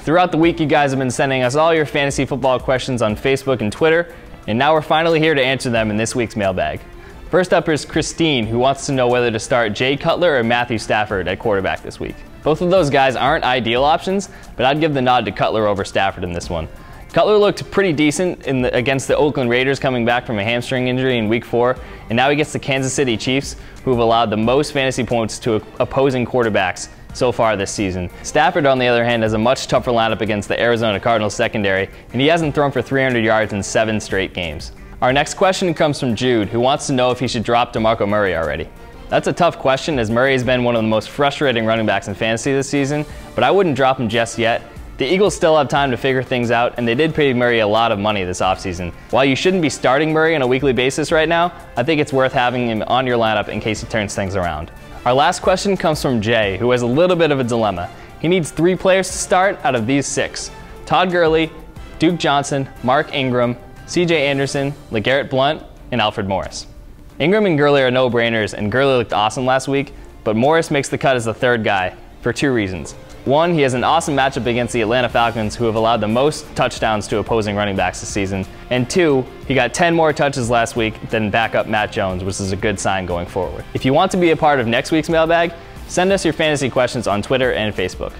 Throughout the week, you guys have been sending us all your fantasy football questions on Facebook and Twitter, and now we're finally here to answer them in this week's mailbag. First up is Christine, who wants to know whether to start Jay Cutler or Matthew Stafford at quarterback this week. Both of those guys aren't ideal options, but I'd give the nod to Cutler over Stafford in this one. Cutler looked pretty decent against the Oakland Raiders coming back from a hamstring injury in Week 4, and now he gets the Kansas City Chiefs, who have allowed the most fantasy points to opposing quarterbacks so far this season. Stafford, on the other hand, has a much tougher lineup against the Arizona Cardinals secondary, and he hasn't thrown for 300 yards in 7 straight games. Our next question comes from Jude, who wants to know if he should drop DeMarco Murray already. That's a tough question, as Murray has been one of the most frustrating running backs in fantasy this season, but I wouldn't drop him just yet. The Eagles still have time to figure things out, and they did pay Murray a lot of money this offseason. While you shouldn't be starting Murray on a weekly basis right now, I think it's worth having him on your lineup in case he turns things around. Our last question comes from Jay, who has a little bit of a dilemma. He needs 3 players to start out of these 6. Todd Gurley, Duke Johnson, Mark Ingram, CJ Anderson, LeGarrette Blount, and Alfred Morris. Ingram and Gurley are no-brainers, and Gurley looked awesome last week, but Morris makes the cut as the 3rd guy for 2 reasons. 1, he has an awesome matchup against the Atlanta Falcons, who have allowed the most touchdowns to opposing running backs this season. And 2, he got 10 more touches last week than backup Matt Jones, which is a good sign going forward. If you want to be a part of next week's mailbag, send us your fantasy questions on Twitter and Facebook.